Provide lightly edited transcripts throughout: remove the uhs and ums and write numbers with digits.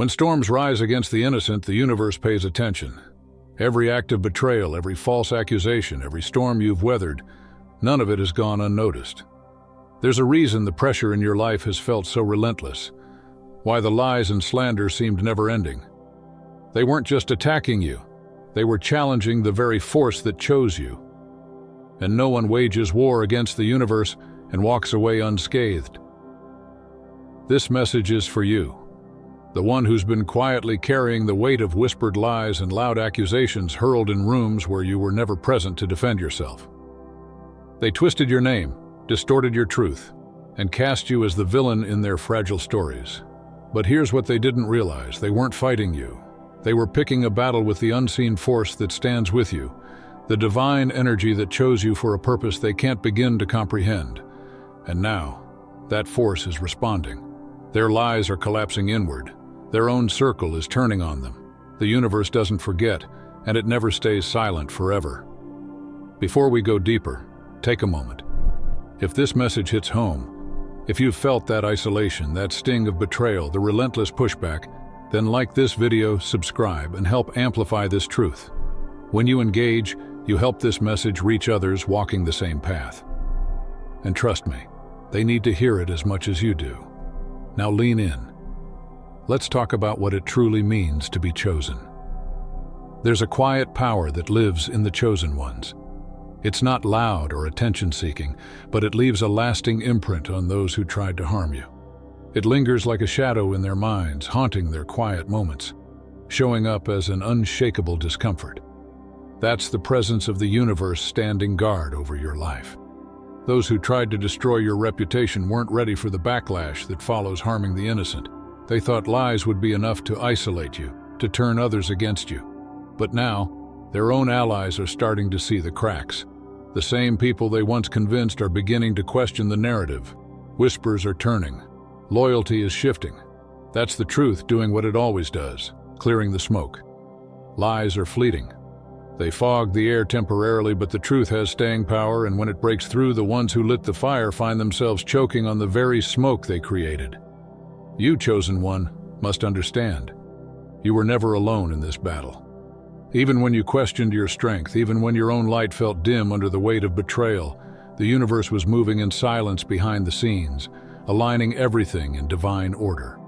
When storms rise against the innocent, the universe pays attention. Every act of betrayal, every false accusation, every storm you've weathered, none of it has gone unnoticed. There's a reason the pressure in your life has felt so relentless, why the lies and slander seemed never-ending. They weren't just attacking you, they were challenging the very force that chose you. And no one wages war against the universe and walks away unscathed. This message is for you, the one who's been quietly carrying the weight of whispered lies and loud accusations hurled in rooms where you were never present to defend yourself. They twisted your name, distorted your truth, and cast you as the villain in their fragile stories. But here's what they didn't realize: they weren't fighting you. They were picking a battle with the unseen force that stands with you, the divine energy that chose you for a purpose they can't begin to comprehend. And now, that force is responding. Their lies are collapsing inward. Their own circle is turning on them. The universe doesn't forget, and it never stays silent forever. Before we go deeper, take a moment. If this message hits home, if you've felt that isolation, that sting of betrayal, the relentless pushback, then like this video, subscribe, and help amplify this truth. When you engage, you help this message reach others walking the same path. And trust me, they need to hear it as much as you do. Now lean in. Let's talk about what it truly means to be chosen. There's a quiet power that lives in the chosen ones. It's not loud or attention-seeking, but it leaves a lasting imprint on those who tried to harm you. It lingers like a shadow in their minds, haunting their quiet moments, showing up as an unshakable discomfort. That's the presence of the universe standing guard over your life. Those who tried to destroy your reputation weren't ready for the backlash that follows harming the innocent. They thought lies would be enough to isolate you, to turn others against you. But now, their own allies are starting to see the cracks. The same people they once convinced are beginning to question the narrative. Whispers are turning. Loyalty is shifting. That's the truth doing what it always does, clearing the smoke. Lies are fleeting. They fog the air temporarily, but the truth has staying power, and when it breaks through, the ones who lit the fire find themselves choking on the very smoke they created. You, chosen one, must understand. You were never alone in this battle. Even when you questioned your strength, even when your own light felt dim under the weight of betrayal, the universe was moving in silence behind the scenes, aligning everything in divine order.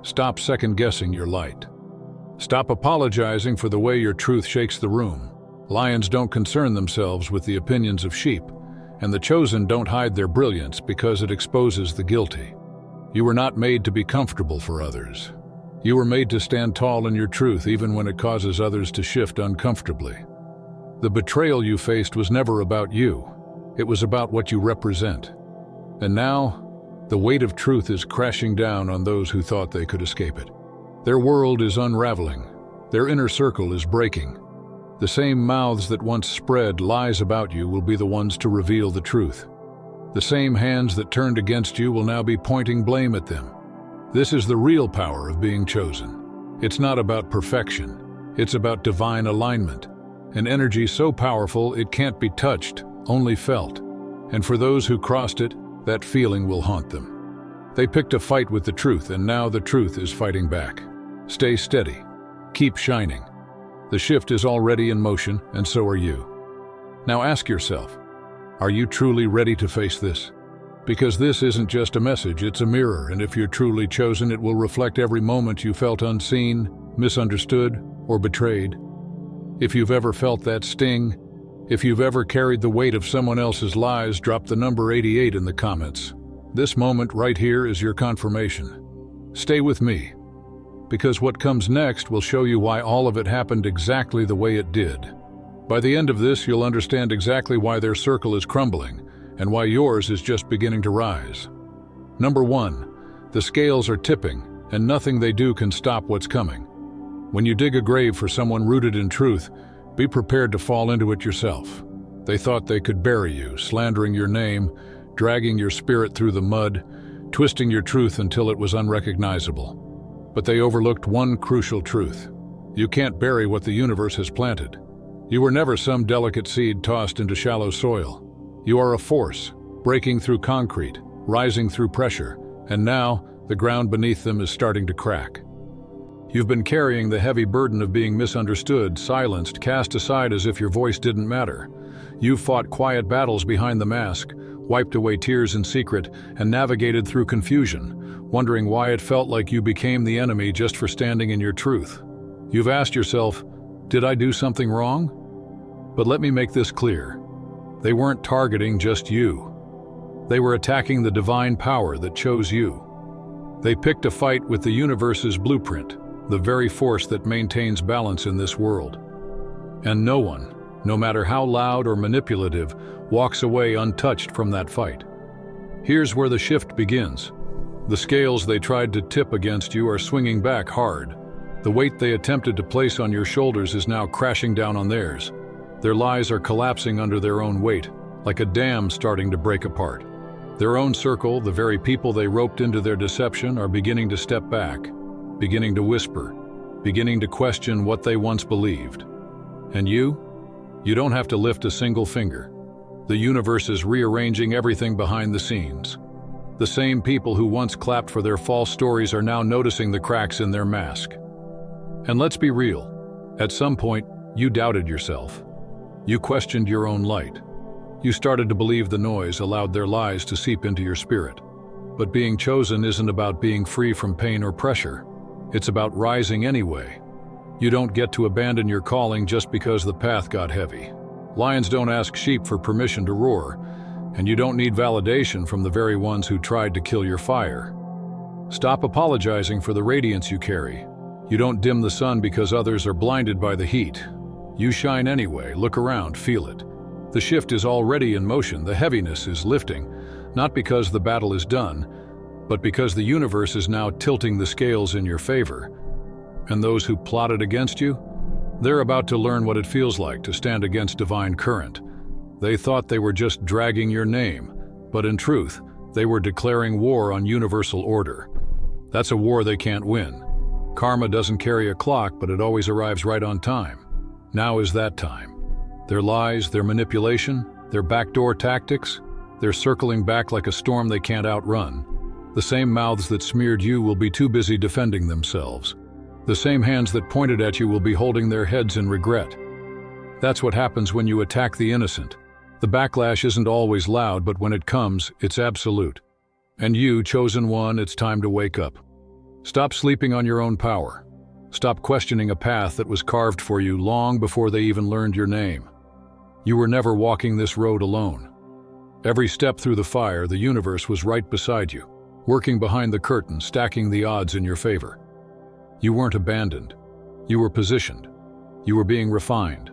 Stop second-guessing your light. Stop apologizing for the way your truth shakes the room. Lions don't concern themselves with the opinions of sheep, and the chosen don't hide their brilliance because it exposes the guilty. You were not made to be comfortable for others. You were made to stand tall in your truth even when it causes others to shift uncomfortably. The betrayal you faced was never about you. It was about what you represent. And now, the weight of truth is crashing down on those who thought they could escape it. Their world is unraveling. Their inner circle is breaking. The same mouths that once spread lies about you will be the ones to reveal the truth. The same hands that turned against you will now be pointing blame at them. This is the real power of being chosen. It's not about perfection. It's about divine alignment. An energy so powerful it can't be touched, only felt. And for those who crossed it, that feeling will haunt them. They picked a fight with the truth, and now the truth is fighting back. Stay steady. Keep shining. The shift is already in motion, and so are you. Now ask yourself, are you truly ready to face this? Because this isn't just a message, it's a mirror, and if you're truly chosen, it will reflect every moment you felt unseen, misunderstood, or betrayed. If you've ever felt that sting, if you've ever carried the weight of someone else's lies, drop the number 88 in the comments. This moment right here is your confirmation. Stay with me, because what comes next will show you why all of it happened exactly the way it did. By the end of this, you'll understand exactly why their circle is crumbling and why yours is just beginning to rise. Number 1, the scales are tipping, and nothing they do can stop what's coming. When you dig a grave for someone rooted in truth, be prepared to fall into it yourself. They thought they could bury you, slandering your name, dragging your spirit through the mud, twisting your truth until it was unrecognizable. But they overlooked one crucial truth. You can't bury what the universe has planted. You were never some delicate seed tossed into shallow soil. You are a force, breaking through concrete, rising through pressure, and now the ground beneath them is starting to crack. You've been carrying the heavy burden of being misunderstood, silenced, cast aside as if your voice didn't matter. You've fought quiet battles behind the mask, wiped away tears in secret, and navigated through confusion, wondering why it felt like you became the enemy just for standing in your truth. You've asked yourself, did I do something wrong? But let me make this clear. They weren't targeting just you. They were attacking the divine power that chose you. They picked a fight with the universe's blueprint, the very force that maintains balance in this world. And no one, no matter how loud or manipulative, walks away untouched from that fight. Here's where the shift begins. The scales they tried to tip against you are swinging back hard. The weight they attempted to place on your shoulders is now crashing down on theirs. Their lies are collapsing under their own weight, like a dam starting to break apart. Their own circle, the very people they roped into their deception, are beginning to step back, beginning to whisper, beginning to question what they once believed. And you don't have to lift a single finger. The universe is rearranging everything behind the scenes. The same people who once clapped for their false stories are now noticing the cracks in their mask. And let's be real, at some point, you doubted yourself. You questioned your own light. You started to believe the noise allowed their lies to seep into your spirit. But being chosen isn't about being free from pain or pressure. It's about rising anyway. You don't get to abandon your calling just because the path got heavy. Lions don't ask sheep for permission to roar, and you don't need validation from the very ones who tried to kill your fire. Stop apologizing for the radiance you carry. You don't dim the sun because others are blinded by the heat. You shine anyway. Look around, feel it. The shift is already in motion. The heaviness is lifting, not because the battle is done, but because the universe is now tilting the scales in your favor. And those who plotted against you, they're about to learn what it feels like to stand against divine current. They thought they were just dragging your name, but in truth, they were declaring war on universal order. That's a war they can't win. Karma doesn't carry a clock, but it always arrives right on time. Now is that time. Their lies, their manipulation, their backdoor tactics, they're circling back like a storm they can't outrun. The same mouths that smeared you will be too busy defending themselves. The same hands that pointed at you will be holding their heads in regret. That's what happens when you attack the innocent. The backlash isn't always loud, but when it comes, it's absolute. And you, chosen one, it's time to wake up. Stop sleeping on your own power. Stop questioning a path that was carved for you long before they even learned your name. You were never walking this road alone. Every step through the fire, the universe was right beside you, working behind the curtain, stacking the odds in your favor. You weren't abandoned. You were positioned. You were being refined.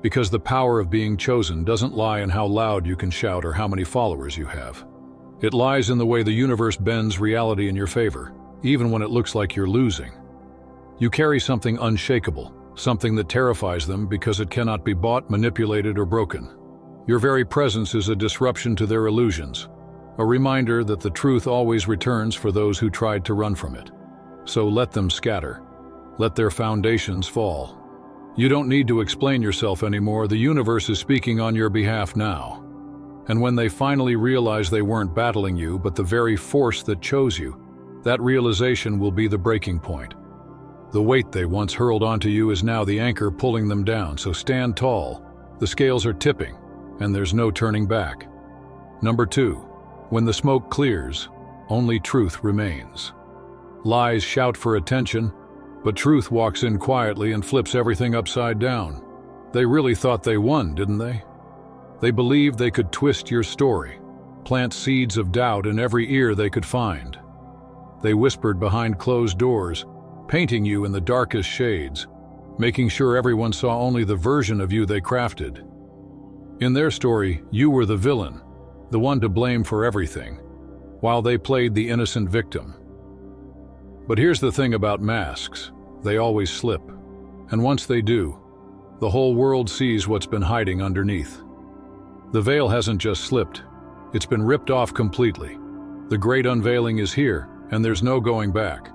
Because the power of being chosen doesn't lie in how loud you can shout or how many followers you have. It lies in the way the universe bends reality in your favor, even when it looks like you're losing. You carry something unshakable, something that terrifies them because it cannot be bought, manipulated, or broken. Your very presence is a disruption to their illusions, a reminder that the truth always returns for those who tried to run from it. So let them scatter. Let their foundations fall. You don't need to explain yourself anymore. The universe is speaking on your behalf now. And when they finally realize they weren't battling you, but the very force that chose you, that realization will be the breaking point. The weight they once hurled onto you is now the anchor pulling them down, so stand tall. The scales are tipping, and there's no turning back. Number 2, when the smoke clears, only truth remains. Lies shout for attention, but truth walks in quietly and flips everything upside down. They really thought they won, didn't they? They believed they could twist your story, plant seeds of doubt in every ear they could find. They whispered behind closed doors, painting you in the darkest shades, making sure everyone saw only the version of you they crafted. In their story, you were the villain, the one to blame for everything, while they played the innocent victim. But here's the thing about masks, they always slip. And once they do, the whole world sees what's been hiding underneath. The veil hasn't just slipped, it's been ripped off completely. The great unveiling is here, and there's no going back.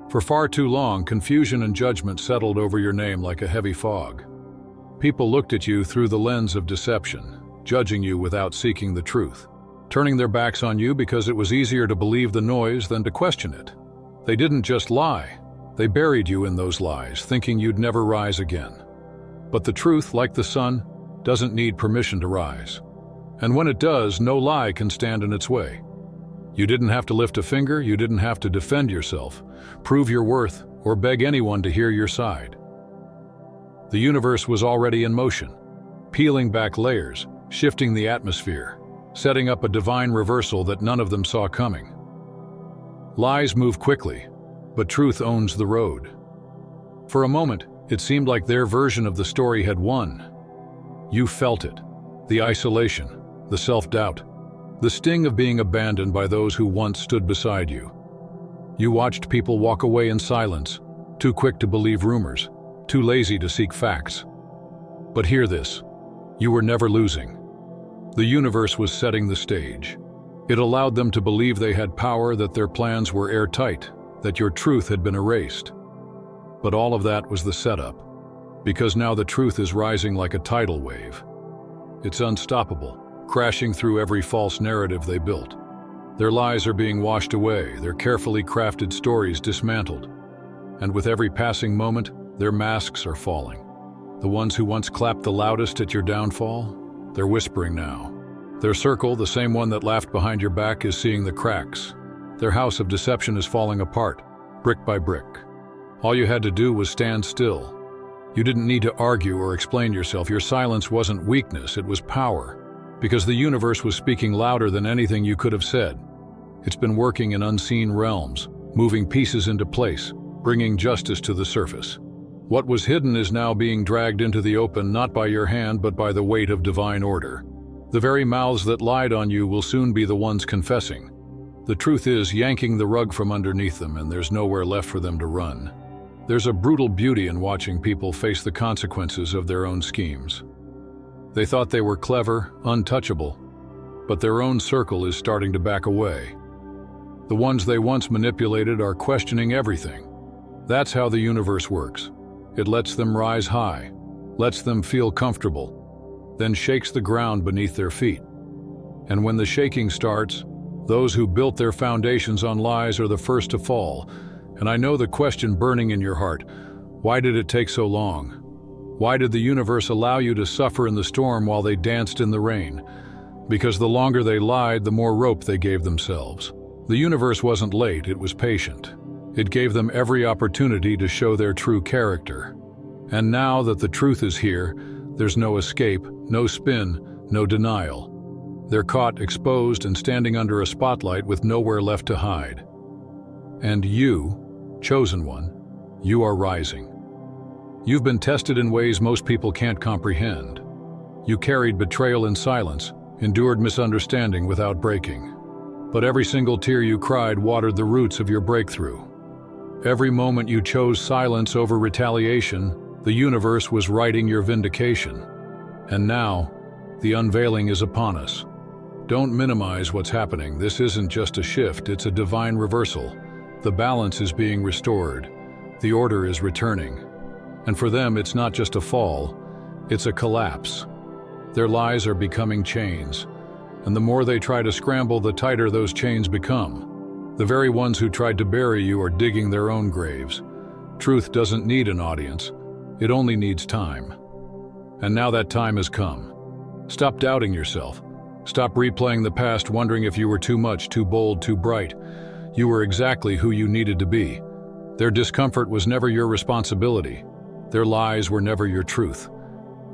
For far too long, confusion and judgment settled over your name like a heavy fog. People looked at you through the lens of deception, judging you without seeking the truth, turning their backs on you because it was easier to believe the noise than to question it. They didn't just lie, They buried you in those lies, thinking you'd never rise again. But the truth, like the sun, doesn't need permission to rise. And when it does, no lie can stand in its way. You didn't have to lift a finger, you didn't have to defend yourself, prove your worth, or beg anyone to hear your side. The universe was already in motion, peeling back layers, shifting the atmosphere, setting up a divine reversal that none of them saw coming. Lies move quickly, but truth owns the road. For a moment, it seemed like their version of the story had won. You felt it, the isolation, the self-doubt, the sting of being abandoned by those who once stood beside you. You watched people walk away in silence, too quick to believe rumors, too lazy to seek facts. But hear this, you were never losing. The universe was setting the stage. It allowed them to believe they had power, that their plans were airtight, that your truth had been erased. But all of that was the setup, because now the truth is rising like a tidal wave. It's unstoppable, crashing through every false narrative they built. Their lies are being washed away, their carefully crafted stories dismantled. And with every passing moment, their masks are falling. The ones who once clapped the loudest at your downfall, they're whispering now. Their circle, the same one that laughed behind your back, is seeing the cracks. Their house of deception is falling apart, brick by brick. All you had to do was stand still. You didn't need to argue or explain yourself. Your silence wasn't weakness, it was power, because the universe was speaking louder than anything you could have said. It's been working in unseen realms, moving pieces into place, bringing justice to the surface. What was hidden is now being dragged into the open, not by your hand, but by the weight of divine order. The very mouths that lied on you will soon be the ones confessing. The truth is yanking the rug from underneath them, and there's nowhere left for them to run. There's a brutal beauty in watching people face the consequences of their own schemes. They thought they were clever, untouchable, but their own circle is starting to back away. The ones they once manipulated are questioning everything. That's how the universe works. It lets them rise high, lets them feel comfortable, then shakes the ground beneath their feet. And when the shaking starts, those who built their foundations on lies are the first to fall. And I know the question burning in your heart, why did it take so long? Why did the universe allow you to suffer in the storm while they danced in the rain? Because the longer they lied, the more rope they gave themselves. The universe wasn't late, it was patient. It gave them every opportunity to show their true character. And now that the truth is here, there's no escape, no spin, no denial. They're caught, exposed, and standing under a spotlight with nowhere left to hide. And you, chosen one, you are rising. You've been tested in ways most people can't comprehend. You carried betrayal in silence, endured misunderstanding without breaking. But every single tear you cried watered the roots of your breakthrough. Every moment you chose silence over retaliation, the universe was writing your vindication. And now, the unveiling is upon us. Don't minimize what's happening. This isn't just a shift, it's a divine reversal. The balance is being restored. The order is returning. And for them, it's not just a fall, it's a collapse. Their lies are becoming chains. And the more they try to scramble, the tighter those chains become. The very ones who tried to bury you are digging their own graves. Truth doesn't need an audience. It only needs time. And now that time has come. Stop doubting yourself. Stop replaying the past, wondering if you were too much, too bold, too bright. You were exactly who you needed to be. Their discomfort was never your responsibility. Their lies were never your truth.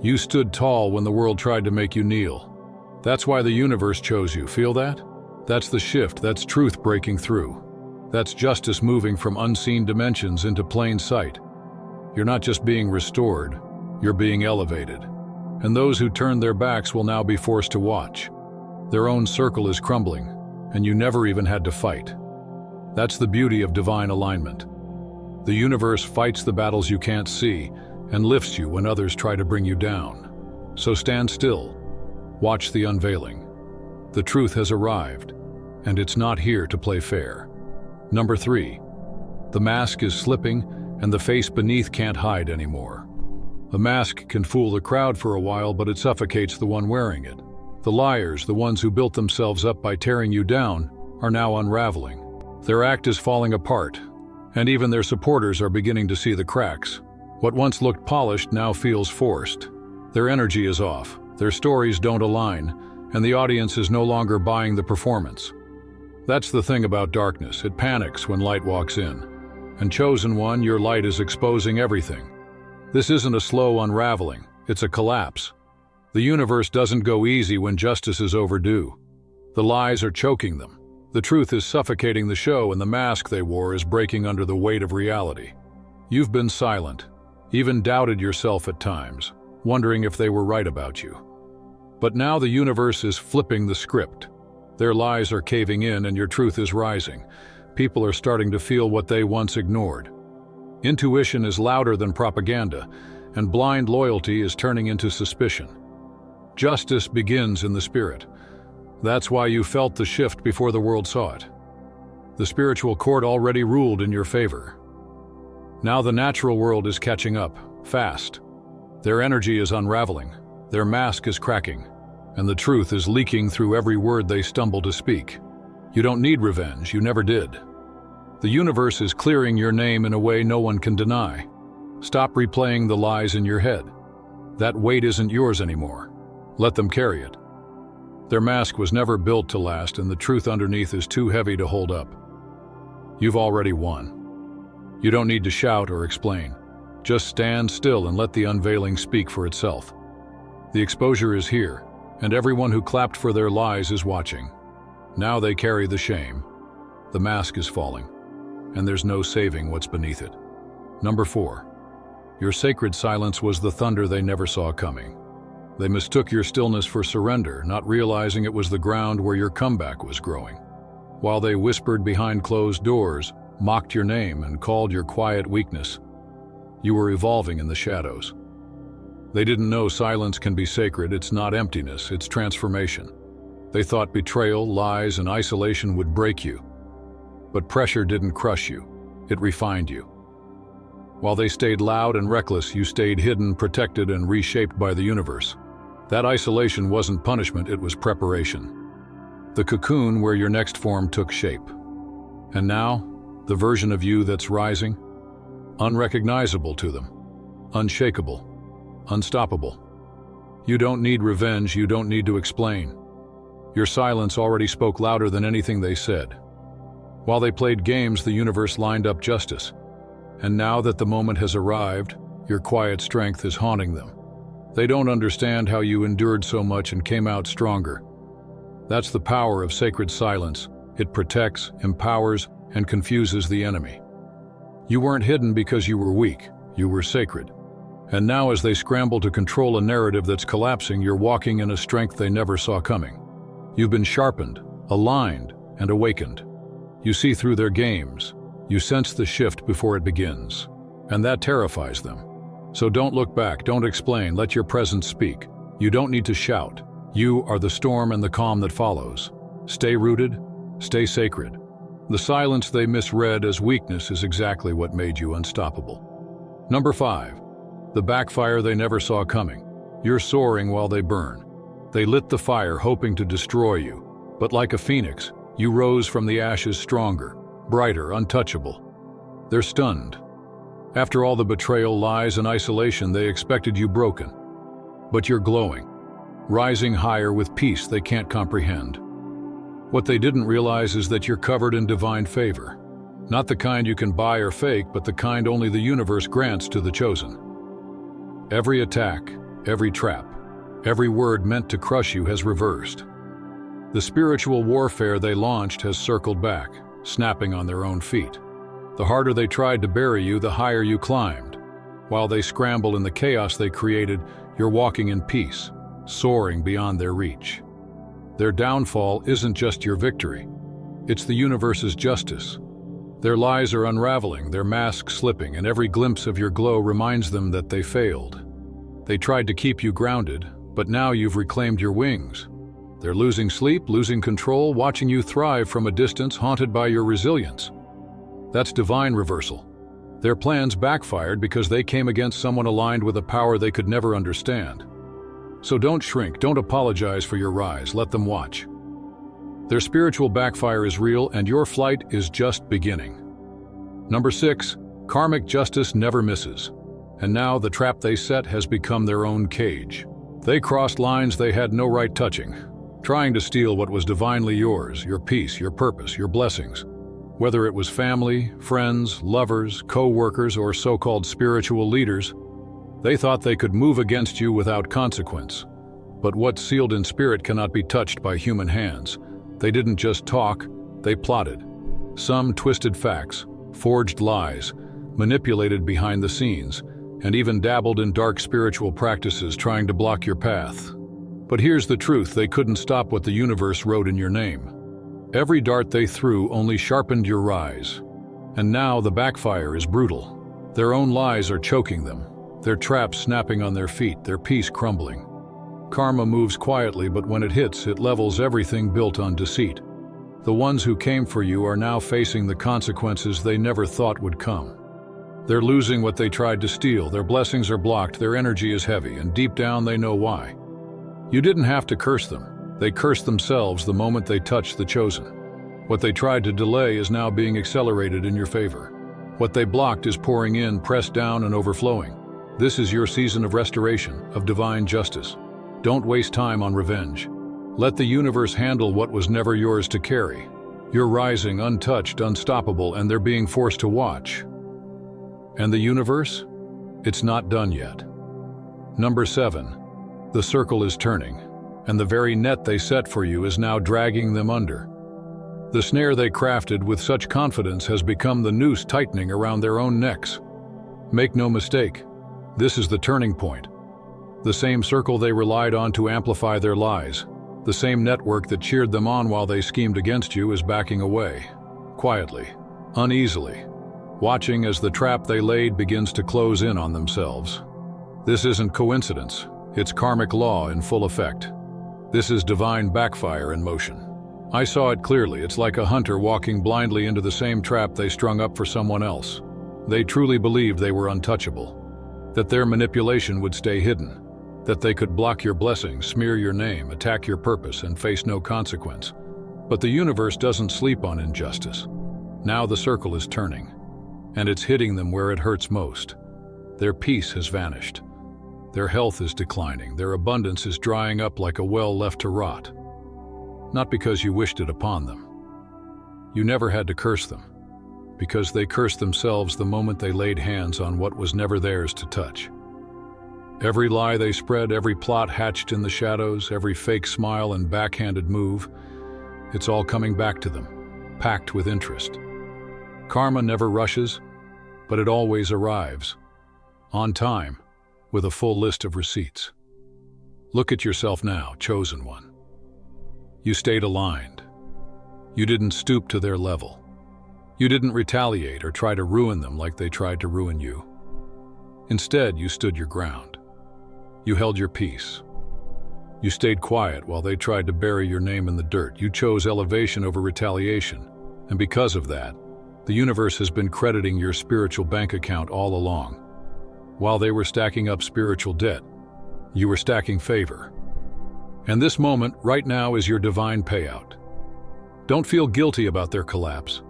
You stood tall when the world tried to make you kneel. That's why the universe chose you. Feel that? That's the shift. That's truth breaking through. That's justice moving from unseen dimensions into plain sight. You're not just being restored, you're being elevated. And those who turned their backs will now be forced to watch. Their own circle is crumbling, and you never even had to fight. That's the beauty of divine alignment. The universe fights the battles you can't see and lifts you when others try to bring you down. So stand still. Watch the unveiling. The truth has arrived, and it's not here to play fair. Number 3. The mask is slipping, and the face beneath can't hide anymore. The mask can fool the crowd for a while, but it suffocates the one wearing it. The liars, the ones who built themselves up by tearing you down, are now unraveling. Their act is falling apart, And even their supporters are beginning to see the cracks. What once looked polished now feels forced. Their energy is off, their stories don't align, and the audience is no longer buying the performance. That's the thing about darkness, it panics when light walks in. And chosen one, your light is exposing everything. This isn't a slow unraveling, it's a collapse. The universe doesn't go easy when justice is overdue. The lies are choking them. The truth is suffocating the show, and the mask they wore is breaking under the weight of reality. You've been silent, even doubted yourself at times, wondering if they were right about you. But now the universe is flipping the script. Their lies are caving in and your truth is rising. People are starting to feel what they once ignored. Intuition is louder than propaganda, and blind loyalty is turning into suspicion. Justice begins in the spirit. That's why you felt the shift before the world saw it. The spiritual court already ruled in your favor. Now the natural world is catching up, fast. Their energy is unraveling, their mask is cracking, and the truth is leaking through every word they stumble to speak. You don't need revenge, you never did. The universe is clearing your name in a way no one can deny. Stop replaying the lies in your head. That weight isn't yours anymore. Let them carry it. Their mask was never built to last, and the truth underneath is too heavy to hold up. You've already won. You don't need to shout or explain. Just stand still and let the unveiling speak for itself. The exposure is here, and everyone who clapped for their lies is watching. Now they carry the shame. The mask is falling, and there's no saving what's beneath it. Number 4. Your sacred silence was the thunder they never saw coming. They mistook your stillness for surrender, not realizing it was the ground where your comeback was growing. While they whispered behind closed doors, mocked your name, and called your quiet weakness, you were evolving in the shadows. They didn't know silence can be sacred. It's not emptiness, it's transformation. They thought betrayal, lies, and isolation would break you. But pressure didn't crush you, it refined you. While they stayed loud and reckless, you stayed hidden, protected, and reshaped by the universe. That isolation wasn't punishment, it was preparation. The cocoon where your next form took shape. And now, the version of you that's rising, unrecognizable to them, unshakable, unstoppable. You don't need revenge, you don't need to explain. Your silence already spoke louder than anything they said. While they played games, the universe lined up justice. And now that the moment has arrived, your quiet strength is haunting them. They don't understand how you endured so much and came out stronger. That's the power of sacred silence. It protects, empowers, and confuses the enemy. You weren't hidden because you were weak, you were sacred. And now as they scramble to control a narrative that's collapsing, you're walking in a strength they never saw coming. You've been sharpened, aligned, and awakened. You see through their games. You sense the shift before it begins. And that terrifies them. So don't look back, don't explain, let your presence speak. You don't need to shout. You are the storm and the calm that follows. Stay rooted, stay sacred. The silence they misread as weakness is exactly what made you unstoppable. Number 5. The backfire they never saw coming. You're soaring while they burn. They lit the fire hoping to destroy you. But like a phoenix, you rose from the ashes stronger, brighter, untouchable. They're stunned. After all the betrayal, lies, and isolation, they expected you broken. But you're glowing, rising higher with peace they can't comprehend. What they didn't realize is that you're covered in divine favor. Not the kind you can buy or fake, but the kind only the universe grants to the chosen. Every attack, every trap, every word meant to crush you has reversed. The spiritual warfare they launched has circled back, snapping on their own feet. The harder they tried to bury you, the higher you climbed. While they scramble in the chaos they created, you're walking in peace, soaring beyond their reach. Their downfall isn't just your victory. It's the universe's justice. Their lies are unraveling, their masks slipping, and every glimpse of your glow reminds them that they failed. They tried to keep you grounded, but now you've reclaimed your wings. They're losing sleep, losing control, watching you thrive from a distance, haunted by your resilience. That's divine reversal. Their plans backfired because they came against someone aligned with a power they could never understand. So don't shrink, don't apologize for your rise, let them watch. Their spiritual backfire is real, and your flight is just beginning. Number 6, karmic justice never misses. And now the trap they set has become their own cage. They crossed lines they had no right touching, trying to steal what was divinely yours, your peace, your purpose, your blessings. Whether it was family, friends, lovers, co-workers, or so-called spiritual leaders, they thought they could move against you without consequence. But what's sealed in spirit cannot be touched by human hands. They didn't just talk, they plotted. Some twisted facts, forged lies, manipulated behind the scenes, and even dabbled in dark spiritual practices trying to block your path. But here's the truth, they couldn't stop what the universe wrote in your name. Every dart they threw only sharpened your rise. And now the backfire is brutal. Their own lies are choking them, their traps snapping on their feet, their peace crumbling. Karma moves quietly, but when it hits, it levels everything built on deceit. The ones who came for you are now facing the consequences they never thought would come. They're losing what they tried to steal, their blessings are blocked, their energy is heavy, and deep down they know why. You didn't have to curse them. They cursed themselves the moment they touched the chosen. What they tried to delay is now being accelerated in your favor. What they blocked is pouring in, pressed down and overflowing. This is your season of restoration, of divine justice. Don't waste time on revenge. Let the universe handle what was never yours to carry. You're rising, untouched, unstoppable, and they're being forced to watch. And the universe? It's not done yet. Number 7. The circle is turning, and the very net they set for you is now dragging them under. The snare they crafted with such confidence has become the noose tightening around their own necks. Make no mistake, this is the turning point. The same circle they relied on to amplify their lies, the same network that cheered them on while they schemed against you, is backing away, quietly, uneasily, watching as the trap they laid begins to close in on themselves. This isn't coincidence, it's karmic law in full effect. This is divine backfire in motion. I saw it clearly. It's like a hunter walking blindly into the same trap they strung up for someone else. They truly believed they were untouchable, that their manipulation would stay hidden, that they could block your blessings, smear your name, attack your purpose, and face no consequence. But the universe doesn't sleep on injustice. Now the circle is turning, and it's hitting them where it hurts most. Their peace has vanished. Their health is declining, their abundance is drying up like a well left to rot. Not because you wished it upon them. You never had to curse them, because they cursed themselves the moment they laid hands on what was never theirs to touch. Every lie they spread, every plot hatched in the shadows, every fake smile and backhanded move, it's all coming back to them, packed with interest. Karma never rushes, but it always arrives, on time, with a full list of receipts. Look at yourself now, chosen one. You stayed aligned. You didn't stoop to their level. You didn't retaliate or try to ruin them like they tried to ruin you. Instead, you stood your ground. You held your peace. You stayed quiet while they tried to bury your name in the dirt. You chose elevation over retaliation, and because of that, the universe has been crediting your spiritual bank account all along. While they were stacking up spiritual debt, you were stacking favor. And this moment, right now, is your divine payout. Don't feel guilty about their collapse.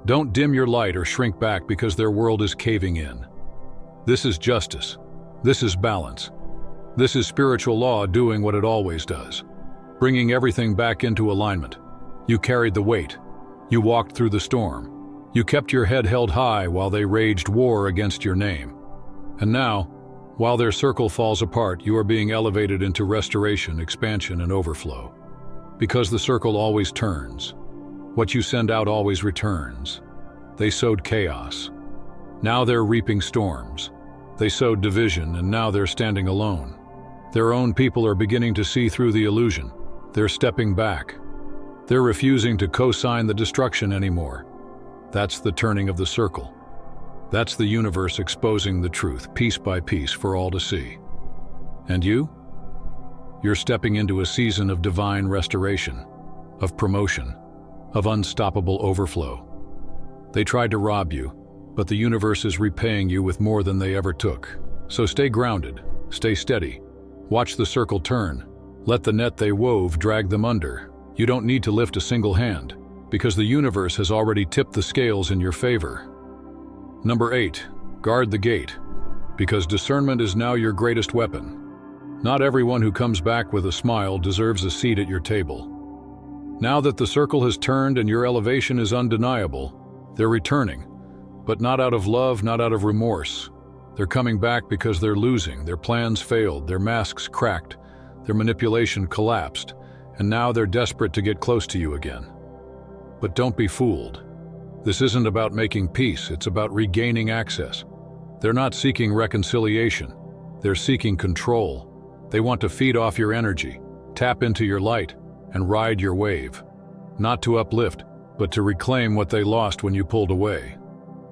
Don't dim your light or shrink back because their world is caving in. This is justice. This is balance. This is spiritual law doing what it always does, bringing everything back into alignment. You carried the weight. You walked through the storm. You kept your head held high while they waged war against your name. And now, while their circle falls apart, you are being elevated into restoration, expansion, and overflow. Because the circle always turns. What you send out always returns. They sowed chaos. Now they're reaping storms. They sowed division, and now they're standing alone. Their own people are beginning to see through the illusion. They're stepping back. They're refusing to co-sign the destruction anymore. That's the turning of the circle. That's the universe exposing the truth, piece by piece, for all to see. And you? You're stepping into a season of divine restoration, of promotion, of unstoppable overflow. They tried to rob you, but the universe is repaying you with more than they ever took. So stay grounded, stay steady. Watch the circle turn. Let the net they wove drag them under. You don't need to lift a single hand, because the universe has already tipped the scales in your favor. Number 8. Guard the gate, because discernment is now your greatest weapon. Not everyone who comes back with a smile deserves a seat at your table. Now that the circle has turned and your elevation is undeniable, they're returning, but not out of love, not out of remorse. They're coming back because they're losing, their plans failed, their masks cracked, their manipulation collapsed, and now they're desperate to get close to you again. But don't be fooled. This isn't about making peace, it's about regaining access. They're not seeking reconciliation, they're seeking control. They want to feed off your energy, tap into your light, and ride your wave. Not to uplift, but to reclaim what they lost when you pulled away.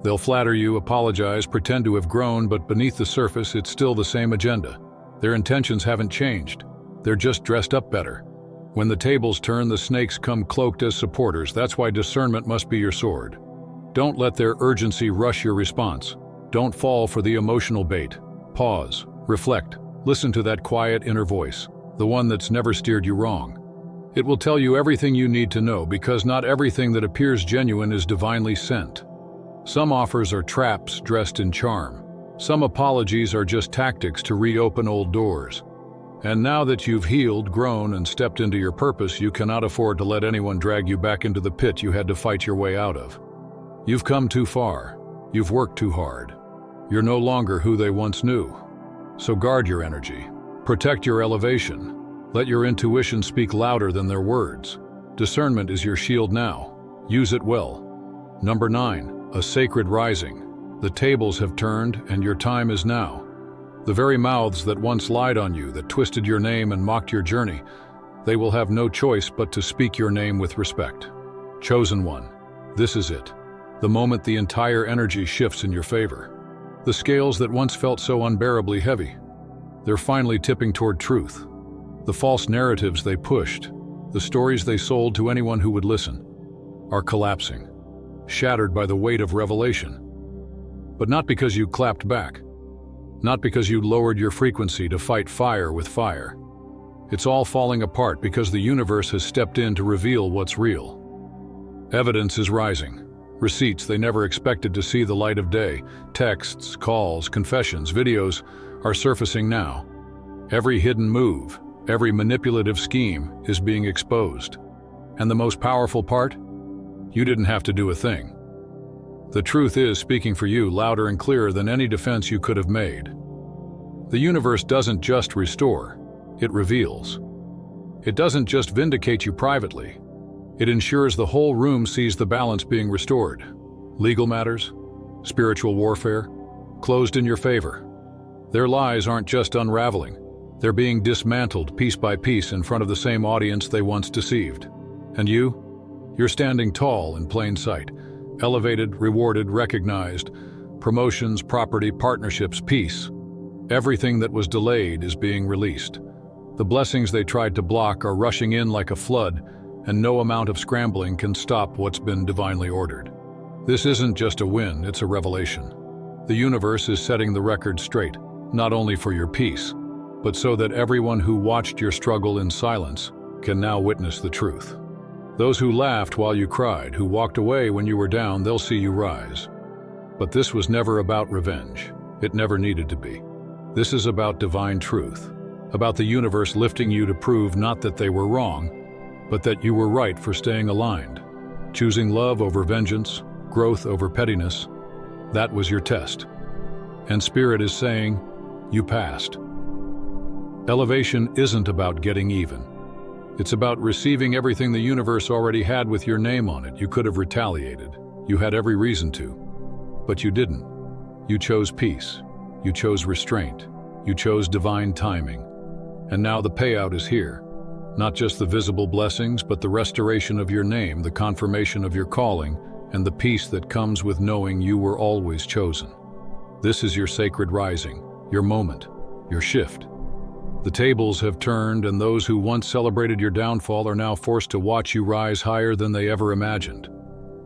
They'll flatter you, apologize, pretend to have grown, but beneath the surface it's still the same agenda. Their intentions haven't changed. They're just dressed up better. When the tables turn, the snakes come cloaked as supporters. That's why discernment must be your sword. Don't let their urgency rush your response. Don't fall for the emotional bait. Pause, reflect, listen to that quiet inner voice, the one that's never steered you wrong. It will tell you everything you need to know, because not everything that appears genuine is divinely sent. Some offers are traps dressed in charm. Some apologies are just tactics to reopen old doors. And now that you've healed, grown, and stepped into your purpose, you cannot afford to let anyone drag you back into the pit you had to fight your way out of. You've come too far. You've worked too hard. You're no longer who they once knew. So guard your energy. Protect your elevation. Let your intuition speak louder than their words. Discernment is your shield now. Use it well. Number 9. A sacred rising. The tables have turned, and your time is now. The very mouths that once lied on you, that twisted your name and mocked your journey, they will have no choice but to speak your name with respect. Chosen one, this is it. The moment the entire energy shifts in your favor. The scales that once felt so unbearably heavy, they're finally tipping toward truth. The false narratives they pushed, the stories they sold to anyone who would listen, are collapsing, shattered by the weight of revelation. But not because you clapped back, not because you lowered your frequency to fight fire with fire. It's all falling apart because the universe has stepped in to reveal what's real. Evidence is rising. Receipts they never expected to see the light of day, texts, calls, confessions, videos are surfacing now. Every hidden move, every manipulative scheme is being exposed. And the most powerful part? You didn't have to do a thing. The truth is speaking for you louder and clearer than any defense you could have made. The universe doesn't just restore, it reveals. It doesn't just vindicate you privately. It ensures the whole room sees the balance being restored. Legal matters, spiritual warfare, closed in your favor. Their lies aren't just unraveling. They're being dismantled piece by piece in front of the same audience they once deceived. And you're standing tall in plain sight, elevated, rewarded, recognized, promotions, property, partnerships, peace. Everything that was delayed is being released. The blessings they tried to block are rushing in like a flood, and no amount of scrambling can stop what's been divinely ordered. This isn't just a win, it's a revelation. The universe is setting the record straight, not only for your peace, but so that everyone who watched your struggle in silence can now witness the truth. Those who laughed while you cried, who walked away when you were down, they'll see you rise. But this was never about revenge. It never needed to be. This is about divine truth, about the universe lifting you to prove not that they were wrong, but that you were right for staying aligned, choosing love over vengeance, growth over pettiness. That was your test. And Spirit is saying, you passed. Elevation isn't about getting even. It's about receiving everything the universe already had with your name on it. You could have retaliated. You had every reason to. But you didn't. You chose peace. You chose restraint. You chose divine timing. And now the payout is here. Not just the visible blessings, but the restoration of your name, the confirmation of your calling, and the peace that comes with knowing you were always chosen. This is your sacred rising, your moment, your shift. The tables have turned, and those who once celebrated your downfall are now forced to watch you rise higher than they ever imagined.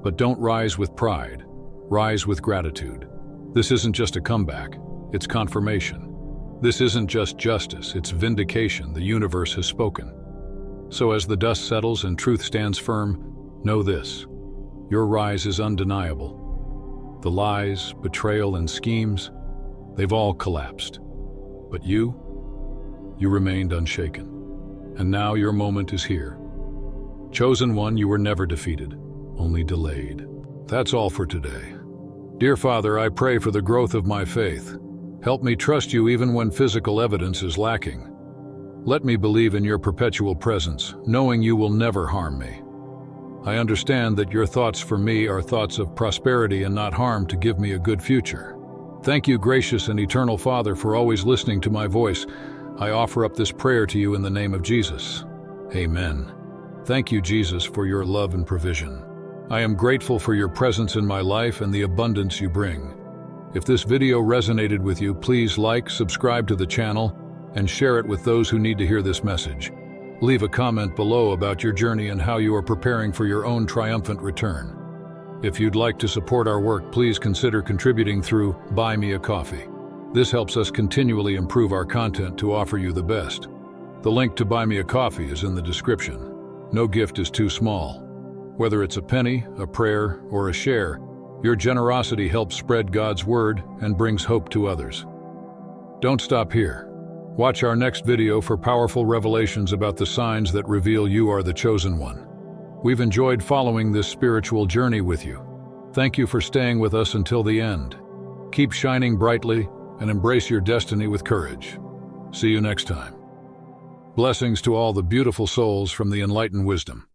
But don't rise with pride. Rise with gratitude. This isn't just a comeback, it's confirmation. This isn't just justice, it's vindication. The universe has spoken. So as the dust settles and truth stands firm, know this: your rise is undeniable. The lies, betrayal, and schemes, they've all collapsed. But you remained unshaken. And now your moment is here. Chosen one, you were never defeated, only delayed. That's all for today. Dear Father, I pray for the growth of my faith. Help me trust you even when physical evidence is lacking. Let me believe in your perpetual presence, knowing you will never harm me. I understand that your thoughts for me are thoughts of prosperity and not harm, to give me a good future. Thank you, gracious and eternal Father, for always listening to my voice. I offer up this prayer to you in the name of Jesus. Amen. Thank you, Jesus, for your love and provision. I am grateful for your presence in my life and the abundance you bring. If this video resonated with you, please like, subscribe to the channel, and share it with those who need to hear this message. Leave a comment below about your journey and how you are preparing for your own triumphant return. If you'd like to support our work, please consider contributing through Buy Me a Coffee. This helps us continually improve our content to offer you the best. The link to Buy Me a Coffee is in the description. No gift is too small. Whether it's a penny, a prayer, or a share, your generosity helps spread God's word and brings hope to others. Don't stop here. Watch our next video for powerful revelations about the signs that reveal you are the chosen one. We've enjoyed following this spiritual journey with you. Thank you for staying with us until the end. Keep shining brightly and embrace your destiny with courage. See you next time. Blessings to all the beautiful souls from the Enlighten Wisdom.